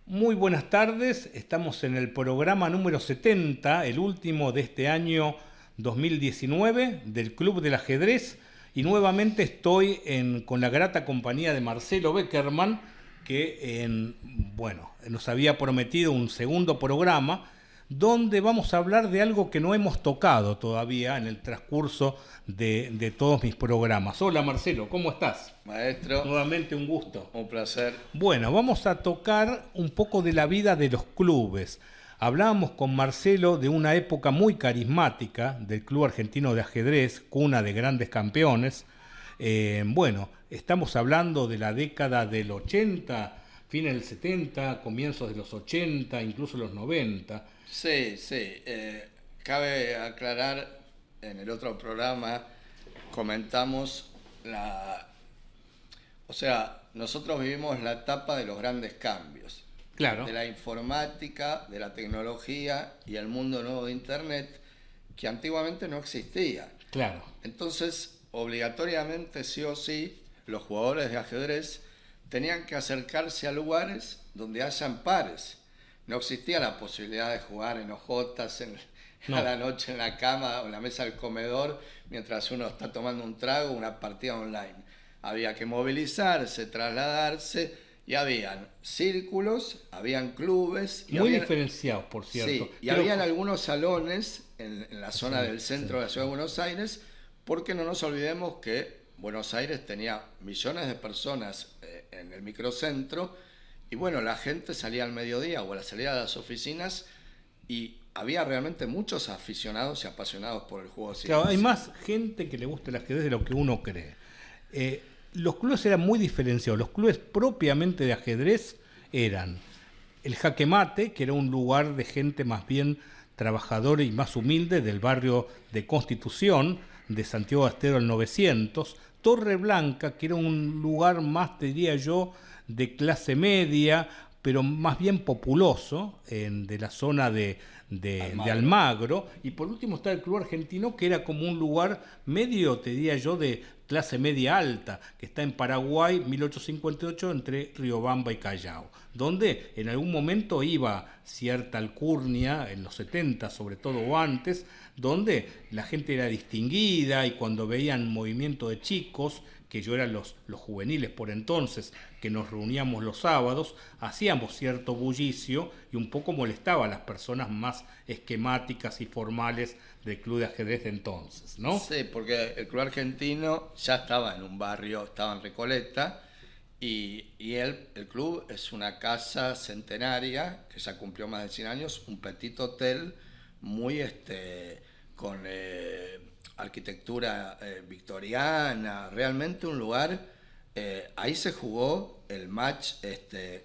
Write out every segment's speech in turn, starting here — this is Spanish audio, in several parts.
Muy buenas tardes, estamos en el programa número 70, el último de este año 2019 del Club del Ajedrez, y nuevamente estoy con la grata compañía de Marcelo Beckerman, que nos había prometido un segundo programa donde vamos a hablar de algo que no hemos tocado todavía en el transcurso de todos mis programas. Hola Marcelo, ¿cómo estás? Maestro. Nuevamente un gusto. Un placer. Bueno, vamos a tocar un poco de la vida de los clubes. Hablábamos con Marcelo de una época muy carismática del Club Argentino de Ajedrez, cuna de grandes campeones. Estamos hablando de la década del 80, fines del 70, comienzos de los 80, incluso los 90. Sí. Cabe aclarar, en el otro programa comentamos nosotros vivimos la etapa de los grandes cambios. Claro. De la informática, de la tecnología y el mundo nuevo de Internet, que antiguamente no existía. Claro. Entonces, obligatoriamente, sí o sí, los jugadores de ajedrez tenían que acercarse a lugares donde hayan pares. No existía la posibilidad de jugar en hojotas a la noche en la cama o en la mesa del comedor mientras uno está tomando un trago o una partida online. Había que movilizarse, trasladarse, y habían círculos, habían clubes. Muy diferenciados, por cierto. Sí, y habían algunos salones en la zona del centro de la ciudad de Buenos Aires, porque no nos olvidemos que Buenos Aires tenía millones de personas en el microcentro, y la gente salía al mediodía o a la salida de las oficinas, y había realmente muchos aficionados y apasionados por el juego. Claro, hay más gente que le gusta el ajedrez de lo que uno cree. Los clubes eran muy diferenciados. Los clubes propiamente de ajedrez eran el Jaque Mate, que era un lugar de gente más bien trabajadora y más humilde del barrio de Constitución, de Santiago del Estero al 900, Torre Blanca, que era un lugar más, te diría yo, de clase media, pero más bien populoso, de la zona de Almagro. Y por último está el Club Argentino, que era como un lugar medio, te diría yo, de clase media alta, que está en Paraguay, 1858, entre Riobamba y Callao, donde en algún momento iba cierta alcurnia, en los 70 sobre todo o antes, donde la gente era distinguida, y cuando veían movimiento de chicos, que yo eran los juveniles por entonces, que nos reuníamos los sábados, hacíamos cierto bullicio y un poco molestaba a las personas más esquemáticas y formales del club de ajedrez de entonces, ¿no? Sí, porque el Club Argentino ya estaba en un barrio, estaba en Recoleta, y el club es una casa centenaria que ya cumplió más de 100 años, un petit hotel muy con arquitectura victoriana, realmente un lugar. Ahí se jugó el match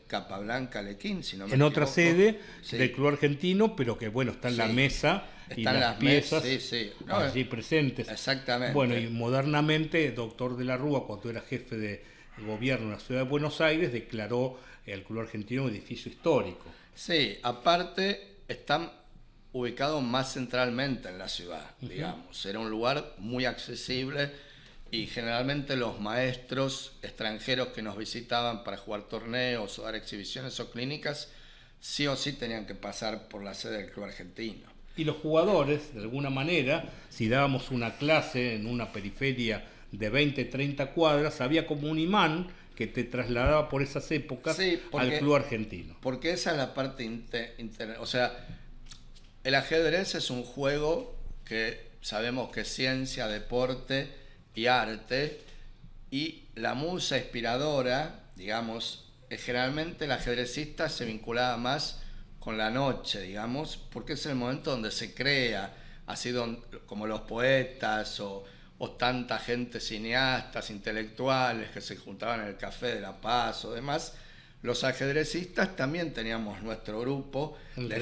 Capablanca-Lequín, si no me equivoco. En otra sede del Club Argentino, pero que está en la mesa y las piezas allí presentes. Exactamente. Bueno, y modernamente, doctor de la Rúa, cuando era jefe de gobierno de la ciudad de Buenos Aires, declaró el Club Argentino un edificio histórico. Sí, aparte están ubicado más centralmente en la ciudad, digamos. Era un lugar muy accesible, y generalmente los maestros extranjeros que nos visitaban para jugar torneos o dar exhibiciones o clínicas, sí o sí tenían que pasar por la sede del Club Argentino. Y los jugadores, de alguna manera, si dábamos una clase en una periferia de 20, 30 cuadras, había como un imán que te trasladaba por esas épocas al Club Argentino. Porque esa es la parte el ajedrez es un juego que sabemos que es ciencia, deporte y arte, y la musa inspiradora, digamos, generalmente el ajedrecista se vinculaba más con la noche, digamos, porque es el momento donde se crea, así como los poetas o tanta gente, cineastas, intelectuales que se juntaban en el Café de la Paz o demás. Los ajedrecistas también teníamos nuestro grupo de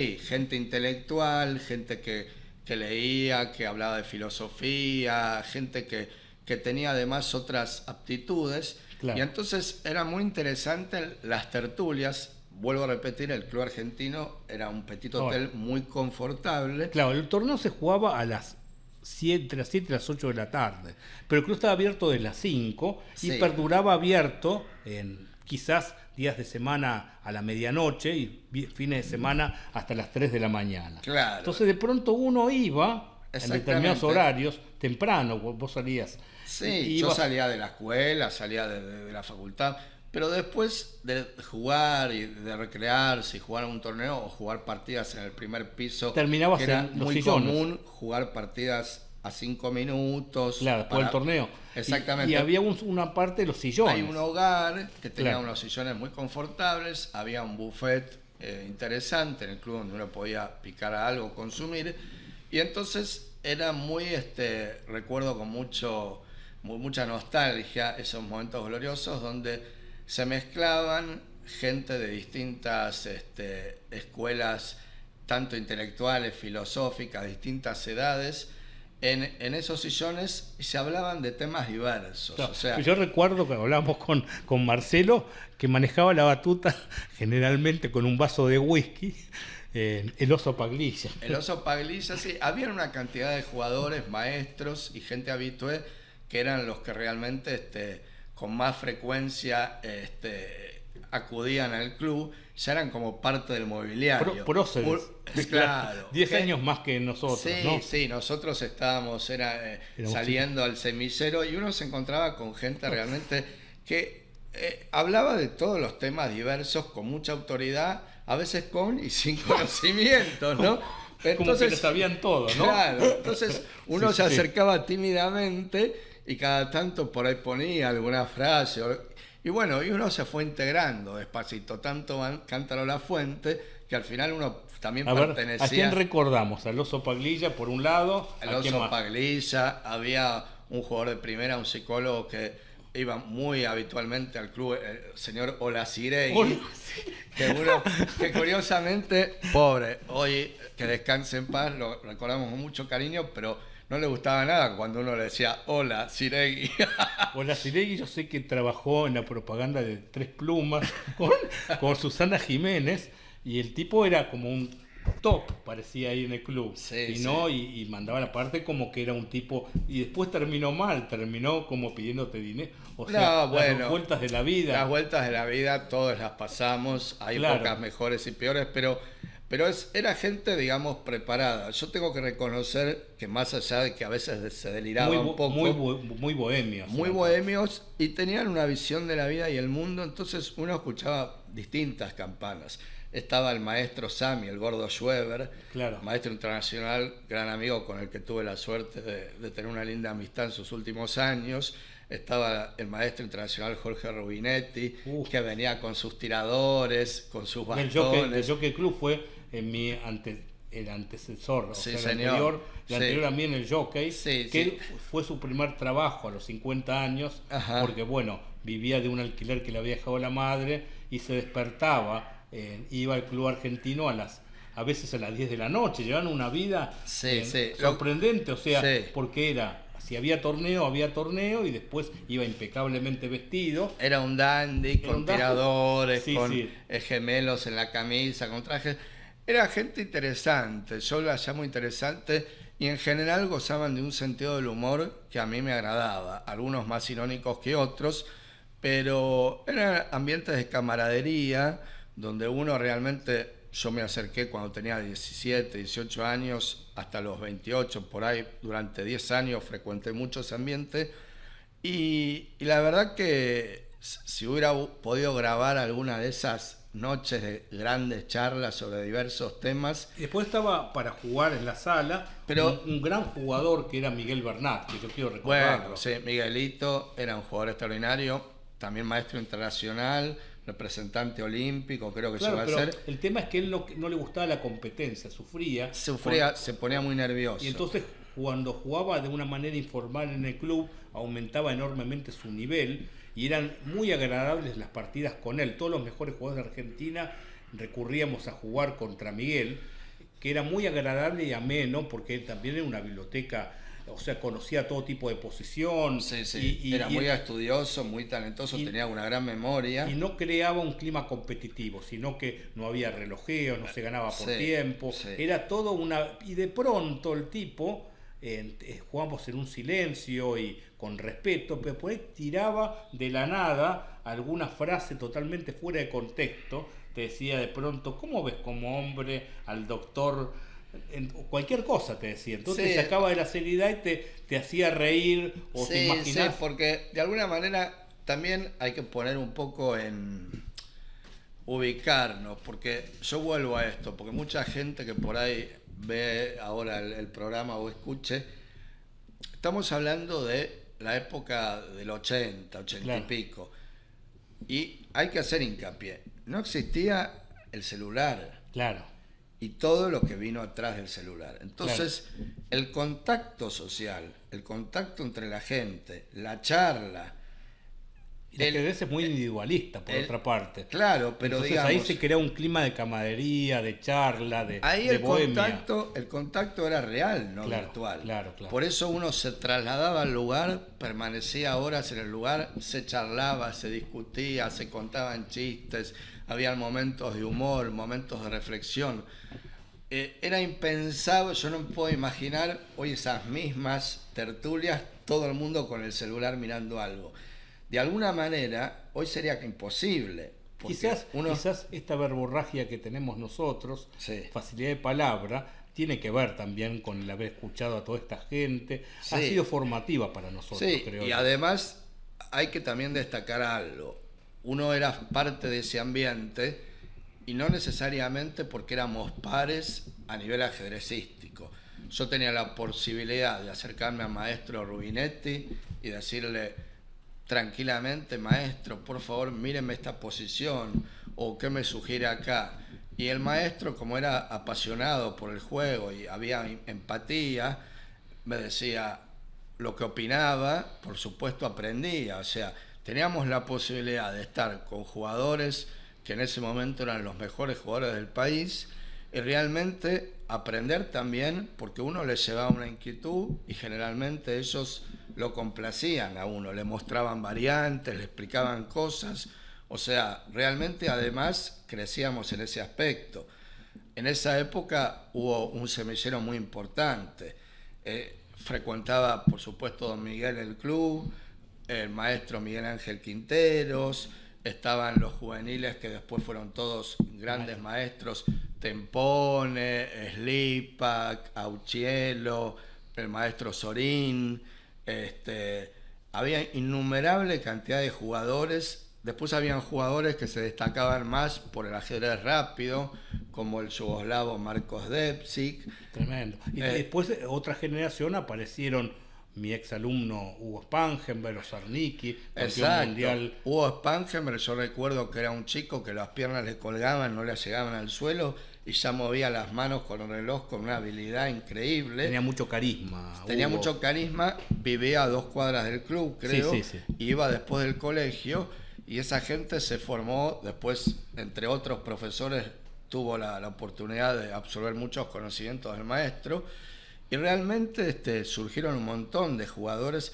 gente intelectual, gente que leía, que hablaba de filosofía, gente que tenía además otras aptitudes, Claro. Y entonces era muy interesante las tertulias. Vuelvo a repetir, el Club Argentino era un petit hotel muy confortable. Claro, el torneo se jugaba a las 7, entre las 7 y las 8 de la tarde, pero el club estaba abierto de las 5 y Sí. perduraba abierto en quizás días de semana a la medianoche y fines de semana hasta las 3 de la mañana. Claro. Entonces de pronto uno iba en Exactamente. determinados horarios, temprano, vos salías. Sí, yo salía de la escuela, salía de la facultad, pero después de jugar y de recrearse y jugar un torneo o jugar partidas en el primer piso, Terminabas que era en los muy sillones. común jugar partidas a 5 minutos. Claro, después del torneo. Exactamente. Y había una parte de los sillones. Hay un hogar que tenía Claro. unos sillones muy confortables, había un buffet interesante en el club donde uno podía picar algo, consumir, y entonces era muy, recuerdo con mucha nostalgia esos momentos gloriosos donde se mezclaban gente de distintas escuelas, tanto intelectuales, filosóficas, distintas edades, en esos sillones y se hablaban de temas diversos. Claro, O sea, yo recuerdo que hablábamos con Marcelo, que manejaba la batuta generalmente con un vaso de whisky, el oso Paglilla. el oso Paglilla, sí, había una cantidad de jugadores, maestros y gente habitué que eran los que realmente con más frecuencia acudían al club, ya eran como parte del mobiliario. Próceres. Claro. 10 años más que nosotros, Sí, ¿no? sí, nosotros estábamos saliendo al semillero y uno se encontraba con gente realmente que hablaba de todos los temas diversos con mucha autoridad, a veces con y sin conocimiento, ¿no? Como que lo sabían todo, ¿no? Claro, entonces uno Sí, se sí. acercaba tímidamente y cada tanto por ahí ponía alguna frase. Y bueno, y uno se fue integrando despacito, tanto Cántaro La Fuente, que al final uno también A ver, pertenecía. ¿a quién recordamos? Al oso Paglilla, por un lado. El ¿a quién oso más? Paglilla, había un jugador de primera, un psicólogo que iba muy habitualmente al club, el señor Olaciregui, que curiosamente, pobre, hoy que descanse en paz, lo recordamos con mucho cariño, pero no le gustaba nada cuando uno le decía hola, Ciregui. Olaciregui, yo sé que trabajó en la propaganda de Tres Plumas con Susana Jiménez, y el tipo era como un top, parecía ahí en el club. Sí, y no, y mandaba la parte como que era un tipo, y después terminó mal, terminó como pidiéndote dinero. O sea, No, bueno, las vueltas de la vida. Las vueltas de la vida todas las pasamos, hay Claro. pocas mejores y peores, pero era gente, digamos, preparada. Yo tengo que reconocer que más allá de que a veces se deliraba un poco, muy bohemios. muy ¿no? bohemios y tenían una visión de la vida y el mundo, entonces uno escuchaba distintas campanas. Estaba el maestro Sami, el gordo Schweber, Claro. maestro internacional, gran amigo con el que tuve la suerte de tener una linda amistad en sus últimos años. Estaba el maestro internacional Jorge Rubinetti, que venía con sus tiradores, con sus bastones. El Jockey Club fue el antecesor, Sí, o sea, señor. el anterior a mí en el Jockey, Sí, que sí. fue su primer trabajo a los 50 años, Ajá. porque bueno, vivía de un alquiler que le había dejado la madre y se despertaba, iba al club argentino a veces a las 10 de la noche, llevaban una vida Sí, sí. sorprendente, o sea, Sí. porque si había torneo y después iba impecablemente vestido. Era un dandy Era con un dandy. tiradores, Sí, con sí. gemelos en la camisa, con trajes. Era gente interesante, yo la llamo interesante y en general gozaban de un sentido del humor que a mí me agradaba, algunos más irónicos que otros, pero eran ambientes de camaradería donde uno realmente, yo me acerqué cuando tenía 17, 18 años, hasta los 28, por ahí, durante 10 años frecuenté mucho ese ambiente y la verdad que si hubiera podido grabar alguna de esas noches de grandes charlas sobre diversos temas. Y después estaba para jugar en la sala, Pero un gran jugador que era Miguel Bernat, que yo quiero recordarlo. bueno, sí, Miguelito era un jugador extraordinario, también maestro internacional, representante olímpico, creo que Claro, llegó a pero ser. el tema es que él no le gustaba la competencia, sufría. Se ponía muy nervioso. Y entonces cuando jugaba de una manera informal en el club, aumentaba enormemente su nivel y eran muy agradables las partidas con él. Todos los mejores jugadores de Argentina recurríamos a jugar contra Miguel, que era muy agradable y ameno porque él también era una biblioteca o sea, conocía todo tipo de posición. Sí, sí. Era muy estudioso, muy talentoso, tenía una gran memoria. Y no creaba un clima competitivo, sino que no había relojeo, no se ganaba por tiempo. Sí. Era todo una... Y de pronto el tipo, jugamos en un silencio y con respeto, pero por ahí tiraba de la nada alguna frase totalmente fuera de contexto. Te decía de pronto, ¿cómo ves como hombre al doctor? Cualquier cosa te decía, entonces te sacaba de la seriedad y te hacía reír o te imaginás. Sí, porque de alguna manera también hay que poner un poco en ubicarnos, porque yo vuelvo a esto, porque mucha gente que por ahí ve ahora el programa o escuche, estamos hablando de la época del 80 claro. Y pico, y hay que hacer hincapié, no existía el celular. Claro. Y todo lo que vino atrás del celular. Entonces, claro. El contacto social, el contacto entre la gente, la charla. Y el ajedrez es muy individualista, por otra parte. Claro, pero entonces, digamos... ahí se crea un clima de camaradería, de charla, de ahí de bohemia. El contacto era real, no claro, virtual. Claro. Por eso uno se trasladaba al lugar, permanecía horas en el lugar, se charlaba, se discutía, se contaban chistes, había momentos de humor, momentos de reflexión. Era impensable, yo no me puedo imaginar hoy esas mismas tertulias, todo el mundo con el celular mirando algo. De alguna manera, hoy sería imposible. Quizás esta verborragia que tenemos nosotros, facilidad de palabra, tiene que ver también con el haber escuchado a toda esta gente. Ha sido formativa para nosotros, creo. Y además hay que también destacar algo. Uno era parte de ese ambiente y no necesariamente porque éramos pares a nivel ajedrecístico. Yo tenía la posibilidad de acercarme al maestro Rubinetti y decirle tranquilamente, maestro, por favor, míreme esta posición o qué me sugiere acá. Y el maestro, como era apasionado por el juego y había empatía, me decía lo que opinaba, por supuesto aprendía. O sea, teníamos la posibilidad de estar con jugadores que en ese momento eran los mejores jugadores del país y realmente aprender también, porque uno les llevaba una inquietud y generalmente ellos lo complacían a uno, le mostraban variantes, le explicaban cosas, o sea, realmente además crecíamos en ese aspecto. En esa época hubo un semillero muy importante, frecuentaba por supuesto don Miguel el club, el maestro Miguel Ángel Quinteros, estaban los juveniles que después fueron todos grandes maestros, Tempone, Slipak, Auchielo, el maestro Sorín. Había innumerable cantidad de jugadores. Después habían jugadores que se destacaban más por el ajedrez rápido, como el yugoslavo Marcos Depsik. Tremendo. Y después, otra generación, aparecieron mi exalumno Hugo Spangenberg, Sarnicki, campeón mundial. Hugo Spangenberg, yo recuerdo que era un chico que las piernas le colgaban, no le llegaban al suelo y ya movía las manos con el reloj con una habilidad increíble. Tenía mucho carisma. Tenía mucho carisma, vivía a 2 cuadras del club, creo, iba después del colegio y esa gente se formó después, entre otros profesores, tuvo la oportunidad de absorber muchos conocimientos del maestro. Y realmente surgieron un montón de jugadores.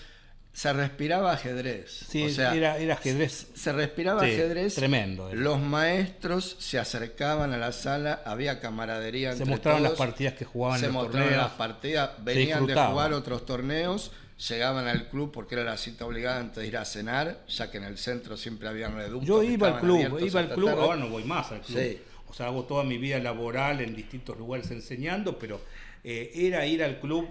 Se respiraba ajedrez. Sí, o sea, era ajedrez. Se respiraba ajedrez. Tremendo. Los maestros se acercaban a la sala, había camaradería entre todos. Se mostraban las partidas que jugaban en los torneos. Se mostraban las partidas, venían de jugar otros torneos, llegaban al club porque era la cita obligada antes de ir a cenar, ya que en el centro siempre había reductos. Yo iba al club, ahora no voy más al club. Sí. O sea, hago toda mi vida laboral en distintos lugares enseñando, pero era ir al club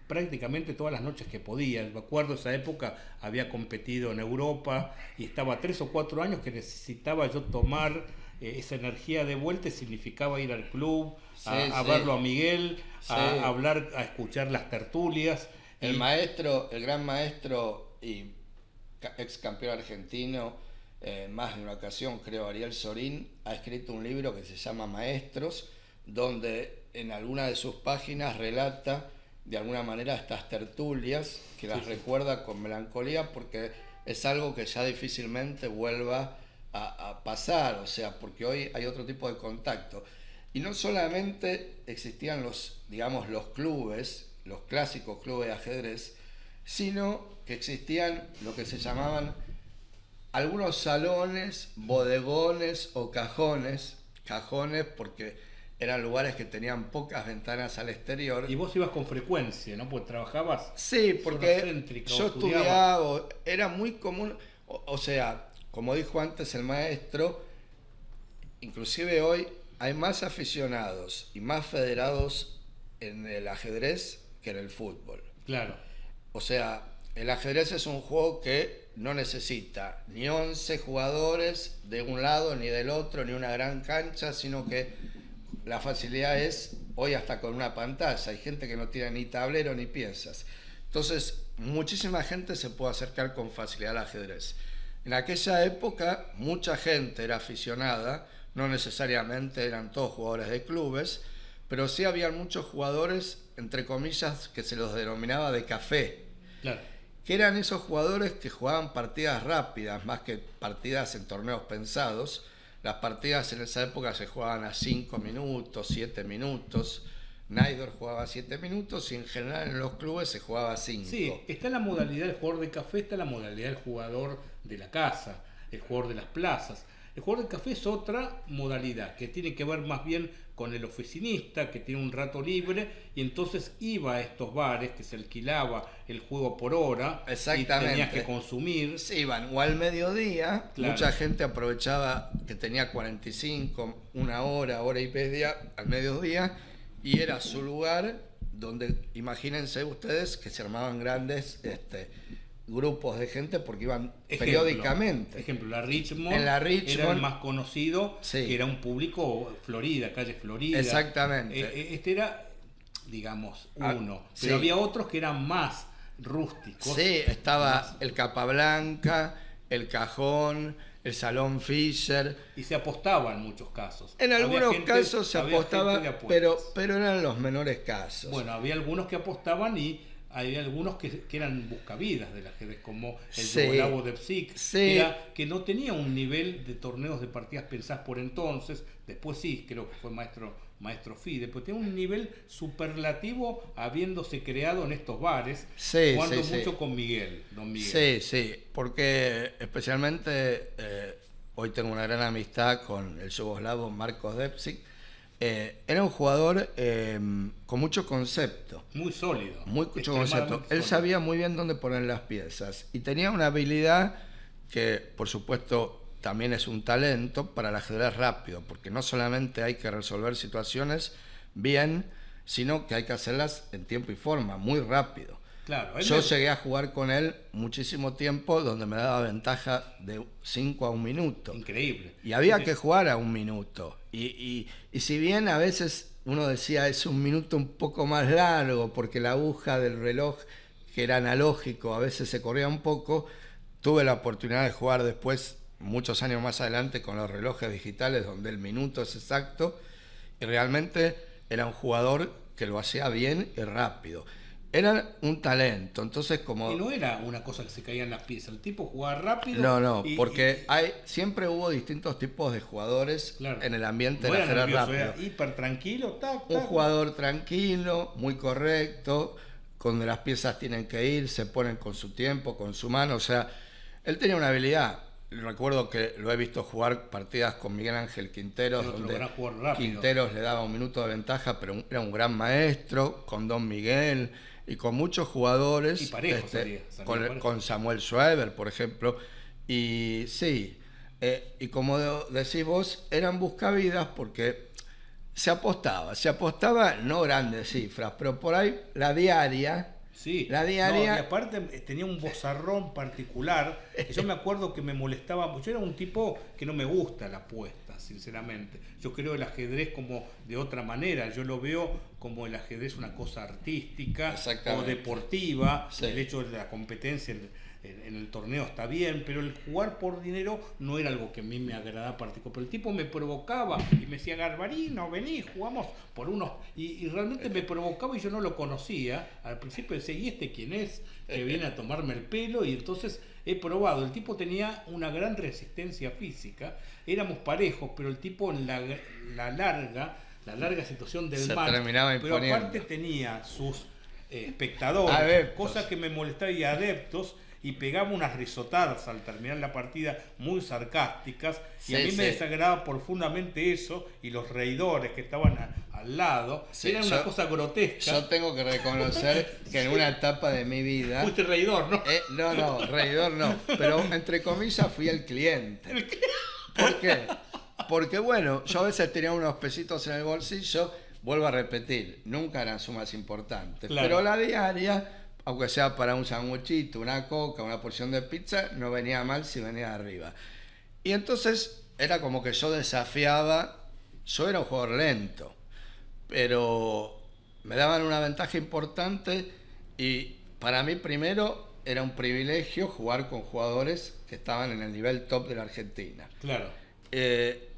prácticamente todas las noches que podía. Me acuerdo, esa época había competido en Europa y estaba 3 o 4 años que necesitaba yo tomar esa energía de vuelta y significaba ir al club, a verlo a Miguel, a hablar, a escuchar las tertulias. El gran maestro y ex campeón argentino, más de una ocasión creo, Ariel Sorín, ha escrito un libro que se llama Maestros, donde en alguna de sus páginas relata de alguna manera estas tertulias, que las recuerda con melancolía porque es algo que ya difícilmente vuelva a pasar, o sea, porque hoy hay otro tipo de contacto. Y no solamente existían los clubes, los clásicos clubes de ajedrez, sino que existían lo que se llamaban algunos salones, bodegones o cajones porque eran lugares que tenían pocas ventanas al exterior. Y vos ibas con frecuencia, ¿no? Porque trabajabas. Sí, porque yo estudiaba, era muy común, o sea, como dijo antes el maestro, inclusive hoy hay más aficionados y más federados en el ajedrez que en el fútbol. Claro. O sea, el ajedrez es un juego que no necesita ni 11 jugadores de un lado ni del otro, ni una gran cancha, sino que la facilidad es hoy hasta con una pantalla. Hay gente que no tiene ni tablero ni piezas. Entonces, muchísima gente se puede acercar con facilidad al ajedrez. En aquella época, mucha gente era aficionada, no necesariamente eran todos jugadores de clubes, pero sí había muchos jugadores, entre comillas, que se los denominaba de café. Claro. Que eran esos jugadores que jugaban partidas rápidas, más que partidas en torneos pensados. Las partidas en esa época se jugaban a 5 minutos, 7 minutos. Naidor jugaba 7 minutos y en general en los clubes se jugaba a 5. Sí, está la modalidad del jugador de café, está la modalidad del jugador de la casa, el jugador de las plazas. El jugador de café es otra modalidad que tiene que ver más bien con el oficinista que tiene un rato libre y entonces iba a estos bares que se alquilaba el juego por hora y tenías que consumir. Sí, iban o al mediodía, claro. Mucha gente aprovechaba que tenía 45, una hora, hora y media al mediodía y era su lugar donde, imagínense ustedes que se armaban grandes grupos de gente porque iban periódicamente. Ejemplo, la Richmond, era el más conocido, sí. Que era un público Florida, calle Florida. Exactamente. Este era, digamos, uno. Pero sí. había otros que eran más rústicos. Sí, estaba el Capablanca, el Cajón, el Salón Fisher. Y se apostaba en muchos casos. En algunos casos se apostaba, pero eran los menores casos. Bueno, había algunos que apostaban y había algunos que eran buscavidas del ajedrez, como el Yugolavo de Psic, que no tenía un nivel de torneos de partidas pensadas por entonces, después sí, creo que fue maestro Fide, pero tenía un nivel superlativo habiéndose creado en estos bares, jugando mucho con don Miguel. Sí, porque especialmente hoy tengo una gran amistad con el yugoslavo Marcos Depsic. Era un jugador con mucho concepto. Muy sólido. Mucho concepto. Él sabía muy bien dónde poner las piezas. Y tenía una habilidad que, por supuesto, también es un talento para el ajedrez rápido. Porque no solamente hay que resolver situaciones bien, sino que hay que hacerlas en tiempo y forma, muy rápido. Claro, yo llegué a jugar con él muchísimo tiempo donde me daba ventaja de 5 a 1 minuto. Increíble. Y había que jugar a 1 minuto. Y si bien a veces uno decía es 1 minuto un poco más largo porque la aguja del reloj, que era analógico, a veces se corría un poco, tuve la oportunidad de jugar después, muchos años más adelante, con los relojes digitales donde el minuto es exacto y realmente era un jugador que lo hacía bien y rápido. Era un talento, entonces como... Y no era una cosa que se caían las piezas, el tipo jugaba rápido... No, porque siempre hubo distintos tipos de jugadores en el ambiente del ajedrez rápido. Era hiper tranquilo, un jugador tranquilo, muy correcto, donde las piezas tienen que ir, se ponen con su tiempo, con su mano, o sea, él tenía una habilidad. Recuerdo que lo he visto jugar partidas con Miguel Ángel Quinteros, donde Quinteros le daba 1 minuto de ventaja, pero era un gran maestro, con Don Miguel... y con muchos jugadores, y parejos, con Samuel Schreiber, por ejemplo, y sí, y como decís vos, eran buscavidas porque se apostaba no grandes cifras, pero por ahí la diaria... Sí, y aparte tenía un vozarrón particular, que yo me acuerdo que me molestaba, yo era un tipo que no me gusta la apuesta, sinceramente. Yo creo el ajedrez como de otra manera, yo lo veo como el ajedrez una cosa artística o deportiva, el hecho de la competencia en el torneo está bien, pero el jugar por dinero no era algo que a mí me agradaba particular. Pero el tipo me provocaba y me decía, Garbarino, vení, jugamos por unos... Y realmente me provocaba y yo no lo conocía. Al principio decía, ¿y este quién es? Que viene a tomarme el pelo. Y entonces he probado. El tipo tenía una gran resistencia física. Éramos parejos, pero el tipo en la larga situación del match, terminaba imponiendo. Pero aparte tenía sus espectadores, Adeptos. cosa que me molestaba, y adeptos, y pegaba unas risotadas al terminar la partida muy sarcásticas, y a Sí, mí me sí. desagradaba profundamente eso, y los reidores que estaban al lado, Sí, era una cosa grotesca. Yo tengo que reconocer que en una etapa de mi vida... Fuiste reidor, ¿no? No, reidor no, pero entre comillas fui el cliente. ¿Por qué? Porque bueno, yo a veces tenía unos pesitos en el bolsillo, vuelvo a repetir, nunca eran sumas importantes, Claro. pero la diaria, aunque sea para un sanguchito, una coca, una porción de pizza, no venía mal si venía de arriba. Y entonces era como que yo desafiaba, yo era un jugador lento, pero me daban una ventaja importante y para mí primero era un privilegio jugar con jugadores que estaban en el nivel top de la Argentina. Claro.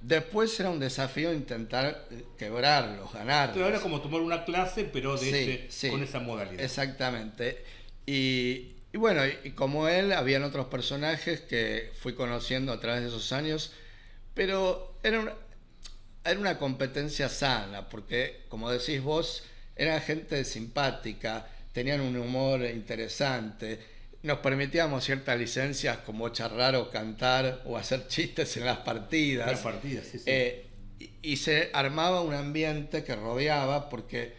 Después era un desafío intentar quebrarlos, ganarlos. Pero era como tomar una clase, pero Sí, sí, con esa modalidad. Exactamente. Y bueno, y como él, habían otros personajes que fui conociendo a través de esos años, pero era una competencia sana, porque como decís vos, eran gente simpática, tenían un humor interesante, nos permitíamos ciertas licencias como charlar o cantar o hacer chistes en las partidas. Las partidas, sí, sí. Y se armaba un ambiente que rodeaba, porque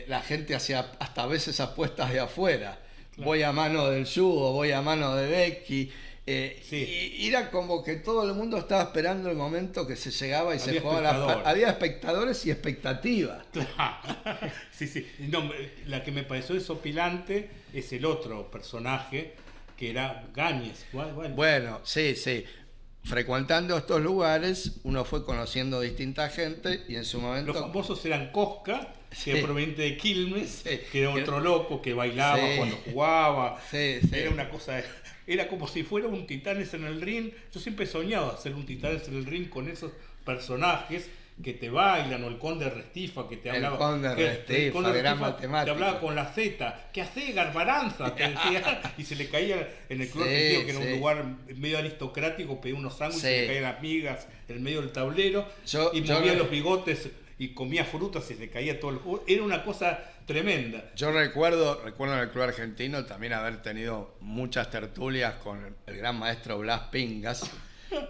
la gente hacía hasta a veces apuestas de afuera. Claro. Voy a mano del Yugo, voy a mano de Becky. Sí. Y era como que todo el mundo estaba esperando el momento que se llegaba y Había se jugaba. Había espectadores y expectativas. Claro. Sí, sí. No, la que me pareció desopilante es el otro personaje, que era Gáñez. Bueno, sí, sí. Frecuentando estos lugares, uno fue conociendo distinta gente y en su momento... Los famosos eran Cosca, que Sí. era proveniente de Quilmes, Sí. que era otro loco, que bailaba Sí. cuando jugaba. Sí, sí. Era una cosa... Era como si fuera un Titanes en el ring. Yo siempre he soñado hacer un Titanes en el ring con esos personajes que te bailan, o el Conde Restifa que te hablaba. El Conde Restifa, gran matemático. Te hablaba con la Z. ¿Qué hace, Garbaranza? Te decía, y se le caía en el Club Sí, Argentino, que era sí. un lugar medio aristocrático, pedía unos sándwiches, Sí. se le caían las migas en medio del tablero, y Yo movía re- los bigotes y comía frutas y se le caía todo el jugo. Era una cosa tremenda. Yo recuerdo en el Club Argentino también haber tenido muchas tertulias con el gran maestro Blas Pingas,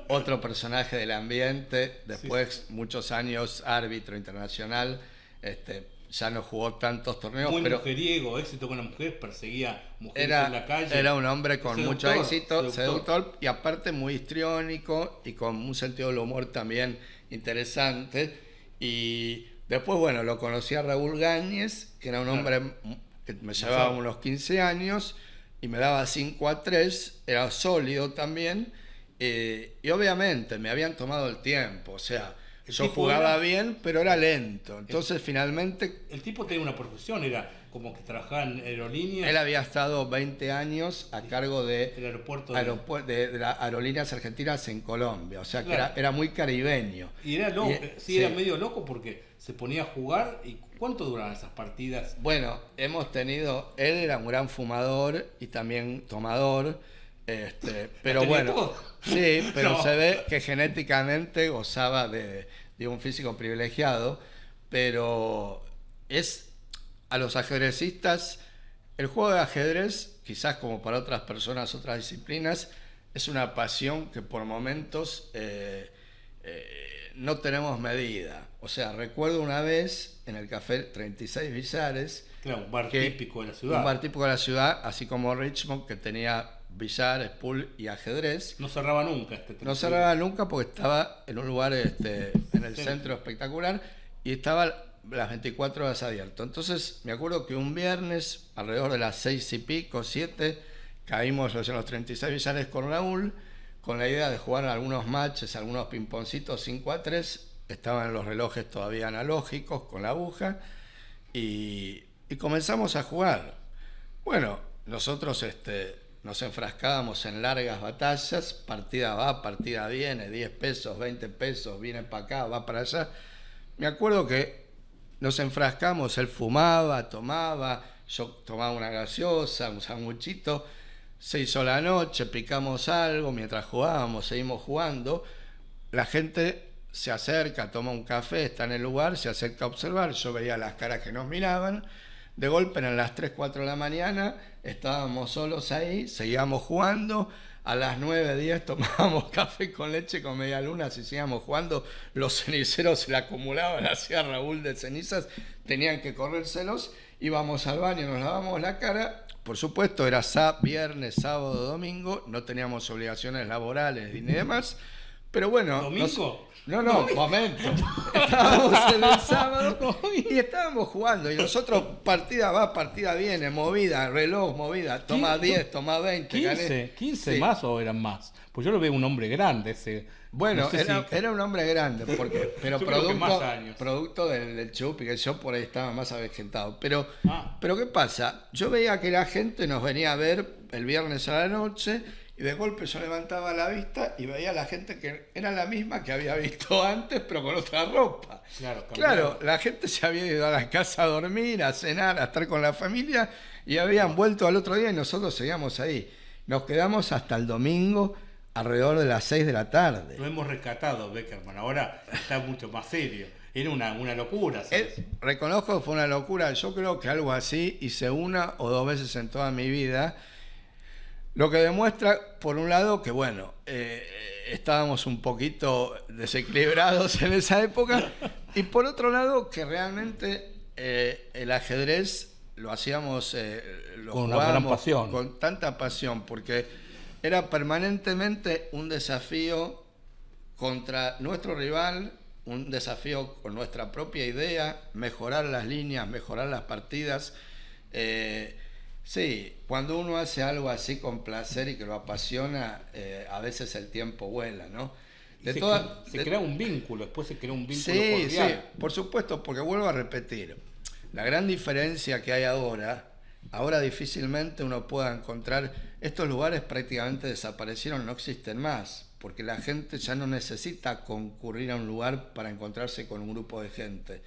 otro personaje del ambiente, después muchos años árbitro internacional, ya no jugó tantos torneos, Muy pero mujeriego, éxito con las mujeres, perseguía mujeres en la era, calle. era un hombre con mucho Seductor, éxito, seductor. seductor y aparte muy histriónico y con un sentido del humor también interesante. Y después, bueno, lo conocí a Raúl Gáñez, que era un hombre que me llevaba unos 15 años y me daba 5-3, era sólido también. Y obviamente me habían tomado el tiempo, o sea, El yo tipo jugaba era- bien, pero era lento. Entonces finalmente El tipo tenía una profesión, era como que trabajaba en aerolíneas, él había estado 20 años a cargo de, el aeropuerto de... de las aerolíneas argentinas en Colombia, o sea que Claro. era muy caribeño. Y era loco, Y- sí, era medio loco porque se ponía a jugar. ¿Y cuánto duraban esas partidas? Bueno, él era un gran fumador y también tomador, pero tenía bueno, todo. sí, pero No. se ve que genéticamente gozaba de un físico privilegiado, pero a los ajedrecistas, el juego de ajedrez, quizás como para otras personas, otras disciplinas, es una pasión que por momentos no tenemos medida. O sea, recuerdo una vez en el Café 36 Billares, Claro, un bar que- típico de la ciudad. un bar típico de la ciudad, así como Richmond, que tenía billar, pool y ajedrez. No cerraba nunca este No cerraba nunca porque estaba en un lugar en el Sí. centro espectacular y estaba las 24 horas abierto. Entonces me acuerdo que un viernes, alrededor de las 6 y pico, 7, caímos en los 36 billares con Raúl, con la idea de jugar algunos matches, algunos pimponcitos 5-3. Estaban los relojes todavía analógicos con la aguja y comenzamos a jugar. Bueno, nosotros nos enfrascábamos en largas batallas, partida va, partida viene, 10 pesos, 20 pesos, viene para acá, va para allá. Me acuerdo que nos enfrascamos, él fumaba, tomaba, yo tomaba una gaseosa, un sanguchito, se hizo la noche, picamos algo, mientras jugábamos, seguimos jugando, la gente se acerca, toma un café, está en el lugar, se acerca a observar, yo veía las caras que nos miraban, De golpe eran las 3, 4 de la mañana, estábamos solos ahí, seguíamos jugando. A las 9, 10 tomábamos café con leche con media luna, así seguíamos jugando. Los ceniceros se le acumulaban, hacía Raúl de cenizas, tenían que corrérselos. Íbamos al baño, nos lavamos la cara. Por supuesto, era viernes, sábado, domingo, no teníamos obligaciones laborales ni demás. Pero bueno. ¿Domingo? Momento. Estábamos en el sábado y estábamos jugando. Y nosotros, partida va, partida viene, movida, reloj, movida. Toma 10, toma 20. 15 sí. ¿Más o eran más? Pues yo lo veo un hombre grande ese. Bueno, no sé era un hombre grande, pero producto del chupi, que yo por ahí estaba más avejentado. Pero ¿qué pasa? Yo veía que la gente nos venía a ver el viernes a la noche. Y de golpe yo levantaba la vista y veía a la gente que era la misma que había visto antes, pero con otra ropa. Claro, la gente se había ido a la casa a dormir, a cenar, a estar con la familia, y habían vuelto al otro día y nosotros seguíamos ahí. Nos quedamos hasta el domingo alrededor de las 6 de la tarde. Lo hemos rescatado, Beckerman, ahora está mucho más serio. Era una locura. Reconozco que fue una locura. Yo creo que algo así hice 1 o 2 veces en toda mi vida. Lo que demuestra, por un lado, que bueno, estábamos un poquito desequilibrados en esa época, y por otro lado, que realmente el ajedrez lo hacíamos, lo con una gran pasión. Con tanta pasión, porque era permanentemente un desafío contra nuestro rival, un desafío con nuestra propia idea, mejorar las líneas, mejorar las partidas. Sí, cuando uno hace algo así con placer y que lo apasiona, a veces el tiempo vuela, ¿no? Se crea un vínculo, después se crea un vínculo cordial. Sí, por supuesto, porque vuelvo a repetir, la gran diferencia que hay ahora difícilmente uno pueda encontrar, estos lugares prácticamente desaparecieron, no existen más, porque la gente ya no necesita concurrir a un lugar para encontrarse con un grupo de gente.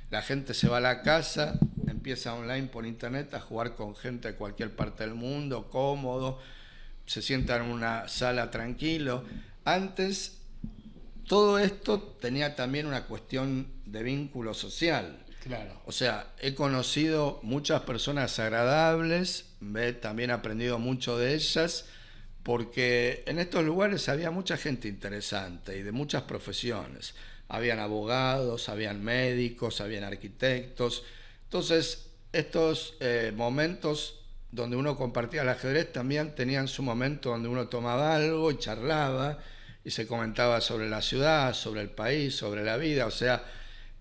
La gente se va a la casa, empieza online por internet a jugar con gente de cualquier parte del mundo, cómodo, se sienta en una sala tranquilo. Antes, todo esto tenía también una cuestión de vínculo social. Claro. O sea, he conocido muchas personas agradables, también he aprendido mucho de ellas, porque en estos lugares había mucha gente interesante y de muchas profesiones. Habían abogados, habían médicos, habían arquitectos. Entonces, estos momentos donde uno compartía el ajedrez también tenían su momento donde uno tomaba algo y charlaba y se comentaba sobre la ciudad, sobre el país, sobre la vida. O sea,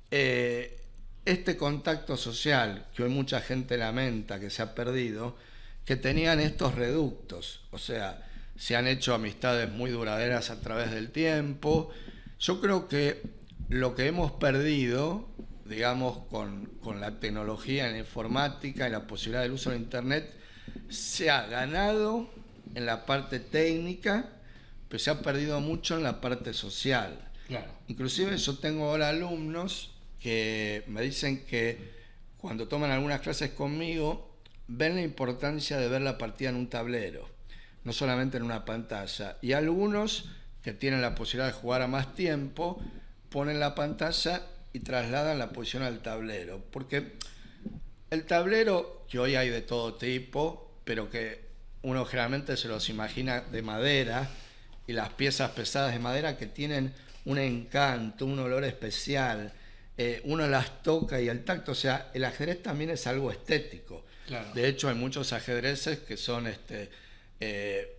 este contacto social que hoy mucha gente lamenta que se ha perdido, que tenían estos reductos. O sea, se han hecho amistades muy duraderas a través del tiempo. Yo creo que lo que hemos perdido, digamos, con la tecnología en la informática y la posibilidad del uso de Internet, se ha ganado en la parte técnica, pero se ha perdido mucho en la parte social. Claro. Inclusive yo tengo ahora alumnos que me dicen que cuando toman algunas clases conmigo, ven la importancia de ver la partida en un tablero, no solamente en una pantalla. Y algunos que tienen la posibilidad de jugar a más tiempo, ponen la pantalla y trasladan la posición al tablero. Porque el tablero, que hoy hay de todo tipo, pero que uno generalmente se los imagina de madera, y las piezas pesadas de madera que tienen un encanto, un olor especial, uno las toca y el tacto, o sea, el ajedrez también es algo estético. Claro. De hecho, hay muchos ajedrezes que son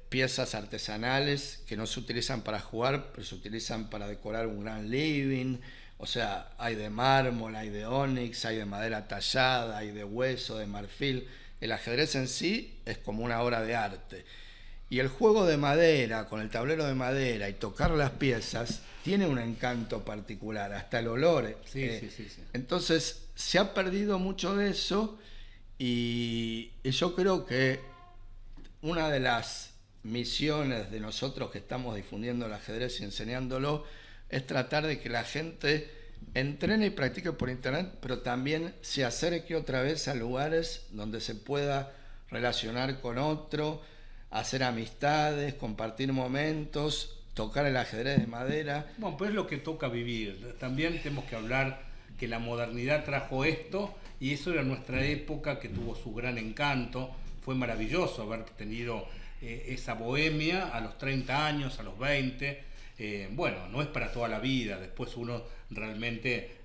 piezas artesanales que no se utilizan para jugar, pero se utilizan para decorar un gran living. O sea, hay de mármol, hay de ónix, hay de madera tallada, hay de hueso, de marfil. El ajedrez en sí es como una obra de arte. Y el juego de madera, con el tablero de madera y tocar las piezas, tiene un encanto particular, hasta el olor. Sí. Entonces, se ha perdido mucho de eso, y yo creo que una de las misiones de nosotros que estamos difundiendo el ajedrez y enseñándolo es tratar de que la gente entrene y practique por internet, pero también se acerque otra vez a lugares donde se pueda relacionar con otro, hacer amistades, compartir momentos, tocar el ajedrez de madera. Bueno, pues es lo que toca vivir. También tenemos que hablar que la modernidad trajo esto, y eso era nuestra época que tuvo su gran encanto. Fue maravilloso haber tenido esa bohemia a los 30 años, a los 20. Bueno, no es para toda la vida, después uno realmente,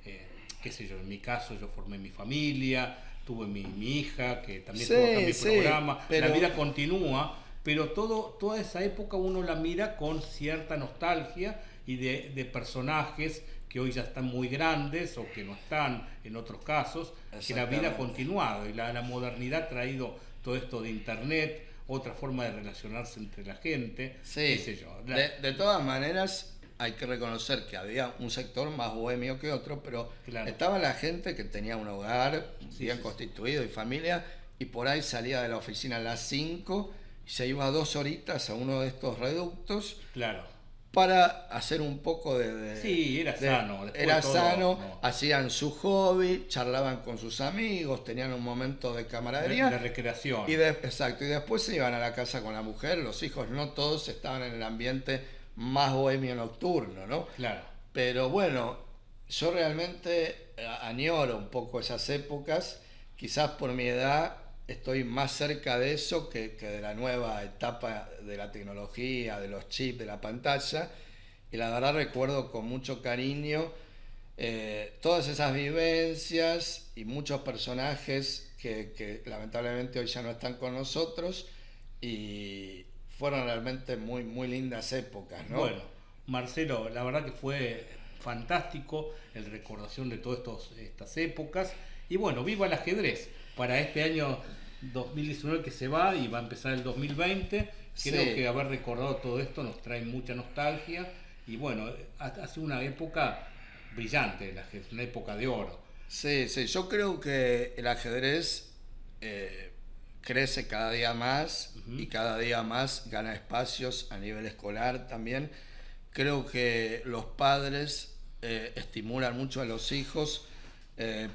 qué sé yo, en mi caso yo formé mi familia, tuve mi hija que también Sí, tuvo acá mi sí, programa, pero- la vida continúa, pero toda esa época uno la mira con cierta nostalgia y de personajes que hoy ya están muy grandes o que no están en otros casos, que la vida ha Exactamente. continuado y la modernidad ha traído todo esto de internet, otra forma de relacionarse entre la gente, qué Sí, sé yo. de todas maneras hay que reconocer que había un sector más bohemio que otro, pero Claro. estaba la gente que tenía un hogar Sí, bien sí, constituido y familia, y por ahí salía de la oficina a las 5 y se iba 2 horitas a uno de estos reductos Claro. para hacer un poco Sí, era sano, después Era todo, sano, no. hacían su hobby, charlaban con sus amigos, tenían un momento de camaradería. De recreación. Exacto, y después se iban a la casa con la mujer, los hijos no todos estaban en el ambiente más bohemio nocturno, ¿no? Claro. Pero bueno, yo realmente añoro un poco esas épocas, quizás por mi edad estoy más cerca de eso que de la nueva etapa de la tecnología, de los chips, de la pantalla, y la verdad recuerdo con mucho cariño todas esas vivencias y muchos personajes que lamentablemente hoy ya no están con nosotros, y fueron realmente muy, muy lindas épocas, ¿no? Bueno, Marcelo, la verdad que fue fantástico el recordación de todas estas épocas. Y bueno, viva el ajedrez para este año 2019 que se va y va a empezar el 2020. Creo Sí. que haber recordado todo esto nos trae mucha nostalgia. Y bueno, ha sido una época brillante el ajedrez, una época de oro. Sí, sí, yo creo que el ajedrez crece cada día más y cada día más gana espacios a nivel escolar también. Creo que los padres estimulan mucho a los hijos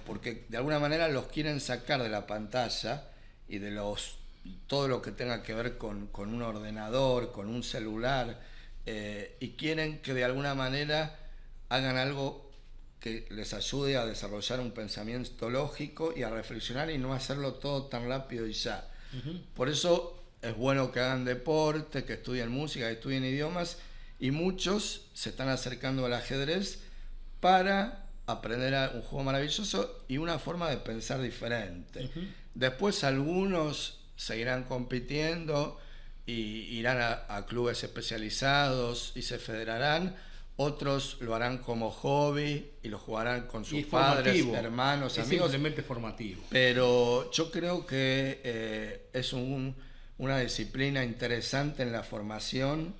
porque de alguna manera los quieren sacar de la pantalla y de todo lo que tenga que ver con un ordenador, con un celular, y quieren que de alguna manera hagan algo que les ayude a desarrollar un pensamiento lógico y a reflexionar y no hacerlo todo tan rápido y ya. Por eso es bueno que hagan deporte, que estudien música, que estudien idiomas, y muchos se están acercando al ajedrez para aprender un juego maravilloso y una forma de pensar diferente. Después algunos seguirán compitiendo y irán a clubes especializados y se federarán. Otros lo harán como hobby y lo jugarán con sus Y padres, formativo, hermanos, es amigos. simplemente formativo. Pero yo creo que es una disciplina interesante en la formación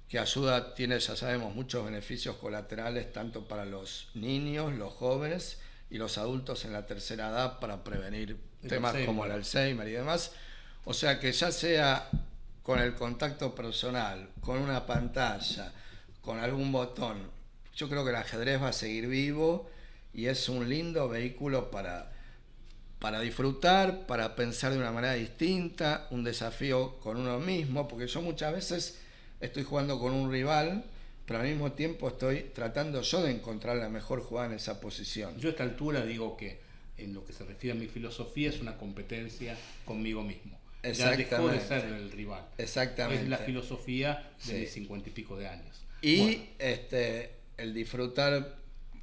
que ayuda, tiene, ya sabemos, muchos beneficios colaterales tanto para los niños, los jóvenes y los adultos en la tercera edad para prevenir temas como el Alzheimer y demás. O sea que ya sea con el contacto personal, con una pantalla, con algún botón, yo creo que el ajedrez va a seguir vivo y es un lindo vehículo para disfrutar, para pensar de una manera distinta, un desafío con uno mismo, porque yo muchas veces estoy jugando con un rival, pero al mismo tiempo estoy tratando yo de encontrar la mejor jugada en esa posición. Yo a esta altura digo que en lo que se refiere a mi filosofía es una competencia conmigo mismo. Ya dejó de ser el rival. Exactamente. Es la filosofía de Sí. mis 50 y pico de años. Y Bueno, el disfrutar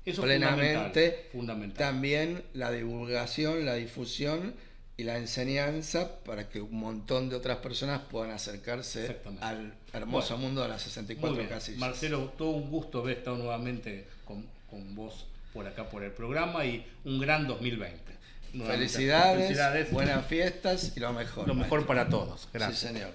eso plenamente, fundamental. también la divulgación, la difusión y la enseñanza para que un montón de otras personas puedan acercarse Exactamente. al hermoso mundo de las Muy 64 bien. casillas. Marcelo, todo un gusto haber estado nuevamente con vos por acá por el programa y un gran 2020. Nuevamente. Felicidades, Felicidades. buenas fiestas y lo mejor. Lo mejor maestro. para todos. Gracias. Sí, señor.